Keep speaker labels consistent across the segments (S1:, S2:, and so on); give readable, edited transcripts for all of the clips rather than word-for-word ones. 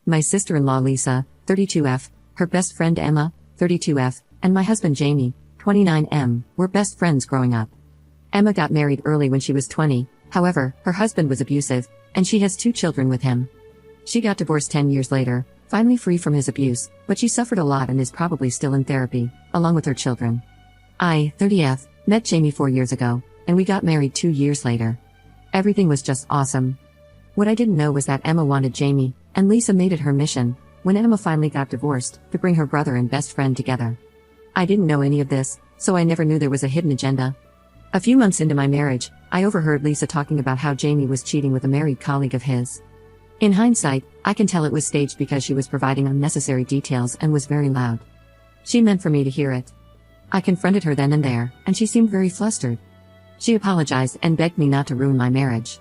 S1: My sister-in-law Lisa, 32F, her best friend Emma, 32F, and my husband Jamie, 29M, were best friends growing up. Emma got married early when she was 20, however, her husband was abusive, and she has 2 children with him. She got divorced 10 years later, finally free from his abuse, but she suffered a lot and is probably still in therapy, along with her children. I, 30F, met Jamie 4 years ago, and we got married 2 years later. Everything was just awesome. What I didn't know was that Emma wanted Jamie, and Lisa made it her mission, when Emma finally got divorced, to bring her brother and best friend together. I didn't know any of this, so I never knew there was a hidden agenda. A few months into my marriage, I overheard Lisa talking about how Jamie was cheating with a married colleague of his. In hindsight, I can tell it was staged because she was providing unnecessary details and was very loud. She meant for me to hear it. I confronted her then and there, and she seemed very flustered. She apologized and begged me not to ruin my marriage.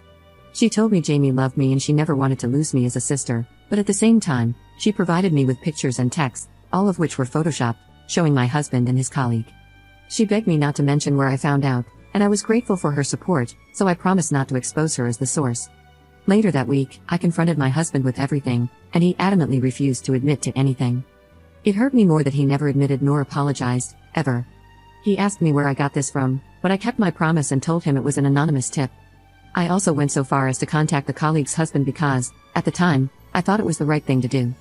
S1: She told me Jamie loved me and she never wanted to lose me as a sister, but at the same time, she provided me with pictures and texts, all of which were photoshopped, showing my husband and his colleague. She begged me not to mention where I found out, and I was grateful for her support, so I promised not to expose her as the source. Later that week, I confronted my husband with everything, and he adamantly refused to admit to anything. It hurt me more that he never admitted nor apologized, ever. He asked me where I got this from, but I kept my promise and told him it was an anonymous tip. I also went so far as to contact the colleague's husband because, at the time, I thought it was the right thing to do.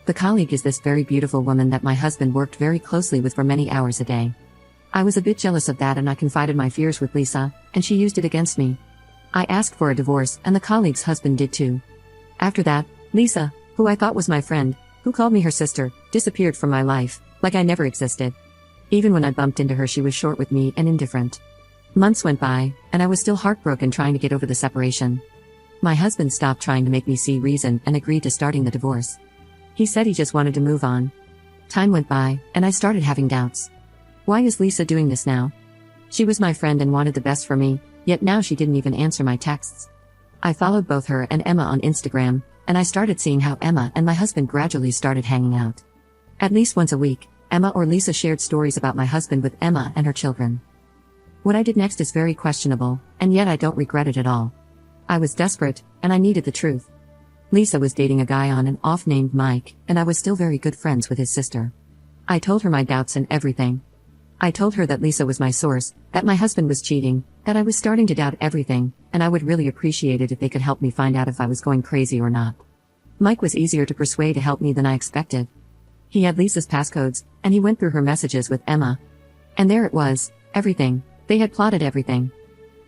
S1: The colleague is this very beautiful woman that my husband worked very closely with for many hours a day. I was a bit jealous of that and I confided my fears with Lisa, and she used it against me. I asked for a divorce and the colleague's husband did too. After that, Lisa, who I thought was my friend, who called me her sister, disappeared from my life, like I never existed. Even when I bumped into her she was short with me and indifferent. Months went by, and I was still heartbroken trying to get over the separation. My husband stopped trying to make me see reason and agreed to starting the divorce. He said he just wanted to move on. Time went by, and I started having doubts. Why is Lisa doing this now? She was my friend and wanted the best for me, yet now she didn't even answer my texts. I followed both her and Emma on Instagram, and I started seeing how Emma and my husband gradually started hanging out. At least once a week, Emma or Lisa shared stories about my husband with Emma and her children. What I did next is very questionable, and yet I don't regret it at all. I was desperate, and I needed the truth. Lisa was dating a guy on and off named Mike, and I was still very good friends with his sister. I told her my doubts and everything. I told her that Lisa was my source, that my husband was cheating, that I was starting to doubt everything, and I would really appreciate it if they could help me find out if I was going crazy or not. Mike was easier to persuade to help me than I expected. He had Lisa's passcodes, and he went through her messages with Emma. And there it was, everything. They had plotted everything.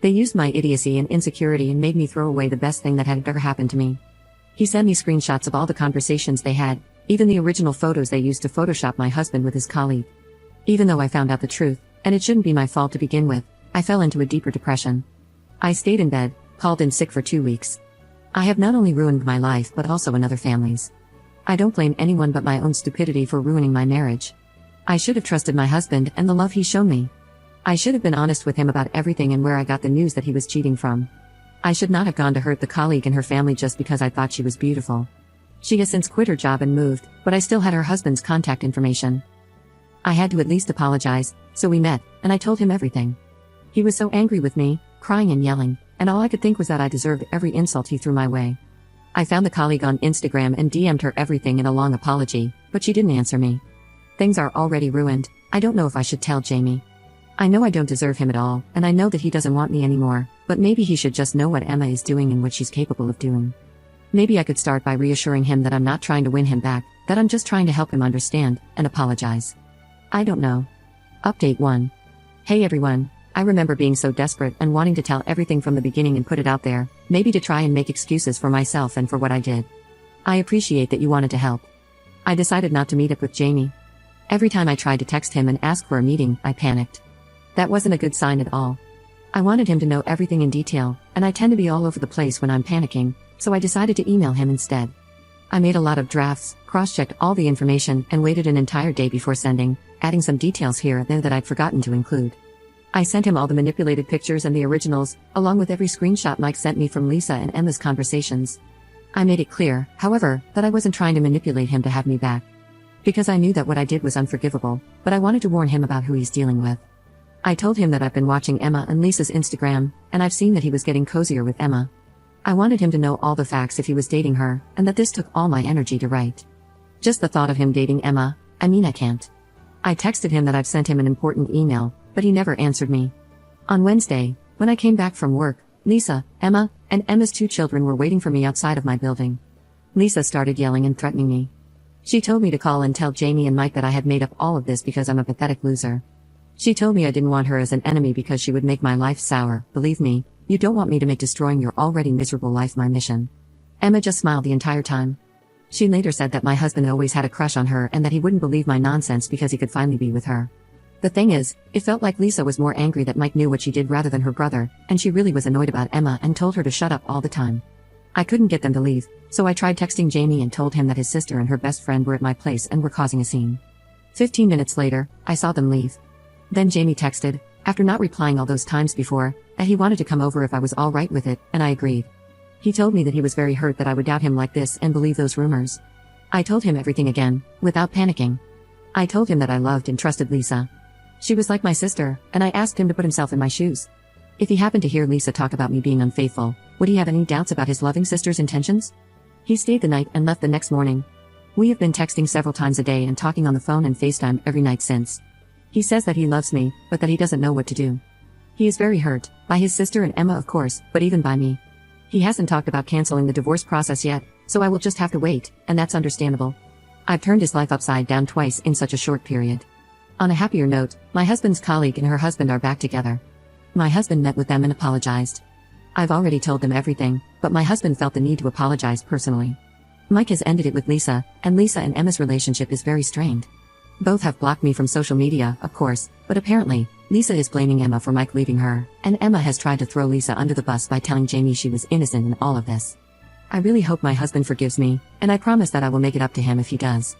S1: They used my idiocy and insecurity and made me throw away the best thing that had ever happened to me. He sent me screenshots of all the conversations they had, even the original photos they used to Photoshop my husband with his colleague. Even though I found out the truth, and it shouldn't be my fault to begin with, I fell into a deeper depression. I stayed in bed, called in sick for 2 weeks. I have not only ruined my life but also another family's. I don't blame anyone but my own stupidity for ruining my marriage. I should have trusted my husband and the love he's shown me. I should have been honest with him about everything and where I got the news that he was cheating from. I should not have gone to hurt the colleague and her family just because I thought she was beautiful. She has since quit her job and moved, but I still had her husband's contact information. I had to at least apologize, so we met, and I told him everything. He was so angry with me, crying and yelling, and all I could think was that I deserved every insult he threw my way. I found the colleague on Instagram and DM'd her everything in a long apology, but she didn't answer me. Things are already ruined. I don't know if I should tell Jamie. I know I don't deserve him at all, and I know that he doesn't want me anymore, but maybe he should just know what Emma is doing and what she's capable of doing. Maybe I could start by reassuring him that I'm not trying to win him back, that I'm just trying to help him understand, and apologize. I don't know. Update 1. Hey everyone, I remember being so desperate and wanting to tell everything from the beginning and put it out there, maybe to try and make excuses for myself and for what I did. I appreciate that you wanted to help. I decided not to meet up with Jamie. Every time I tried to text him and ask for a meeting, I panicked. That wasn't a good sign at all. I wanted him to know everything in detail, and I tend to be all over the place when I'm panicking, so I decided to email him instead. I made a lot of drafts, cross-checked all the information, and waited an entire day before sending, adding some details here and there that I'd forgotten to include. I sent him all the manipulated pictures and the originals, along with every screenshot Mike sent me from Lisa and Emma's conversations. I made it clear, however, that I wasn't trying to manipulate him to have me back. Because I knew that what I did was unforgivable, but I wanted to warn him about who he's dealing with. I told him that I've been watching Emma and Lisa's Instagram, and I've seen that he was getting cozier with Emma. I wanted him to know all the facts if he was dating her, and that this took all my energy to write. Just the thought of him dating Emma, I can't. I texted him that I've sent him an important email, but he never answered me. On Wednesday, when I came back from work, Lisa, Emma, and Emma's 2 children were waiting for me outside of my building. Lisa started yelling and threatening me. She told me to call and tell Jamie and Mike that I had made up all of this because I'm a pathetic loser. She told me I didn't want her as an enemy because she would make my life sour. Believe me, you don't want me to make destroying your already miserable life my mission. Emma just smiled the entire time. She later said that my husband always had a crush on her and that he wouldn't believe my nonsense because he could finally be with her. The thing is, it felt like Lisa was more angry that Mike knew what she did rather than her brother, and she really was annoyed about Emma and told her to shut up all the time. I couldn't get them to leave, so I tried texting Jamie and told him that his sister and her best friend were at my place and were causing a scene. 15 minutes later, I saw them leave. Then Jamie texted, after not replying all those times before, that he wanted to come over if I was alright with it, and I agreed. He told me that he was very hurt that I would doubt him like this and believe those rumors. I told him everything again, without panicking. I told him that I loved and trusted Lisa. She was like my sister, and I asked him to put himself in my shoes. If he happened to hear Lisa talk about me being unfaithful, would he have any doubts about his loving sister's intentions? He stayed the night and left the next morning. We have been texting several times a day and talking on the phone and FaceTime every night since. He says that he loves me, but that he doesn't know what to do. He is very hurt, by his sister and Emma of course, but even by me. He hasn't talked about canceling the divorce process yet, so I will just have to wait, and that's understandable. I've turned his life upside down twice in such a short period. On a happier note, my husband's colleague and her husband are back together. My husband met with them and apologized. I've already told them everything, but my husband felt the need to apologize personally. Mike has ended it with Lisa, and Lisa and Emma's relationship is very strained. Both have blocked me from social media, of course, but apparently, Lisa is blaming Emma for Mike leaving her, and Emma has tried to throw Lisa under the bus by telling Jamie she was innocent in all of this. I really hope my husband forgives me, and I promise that I will make it up to him if he does.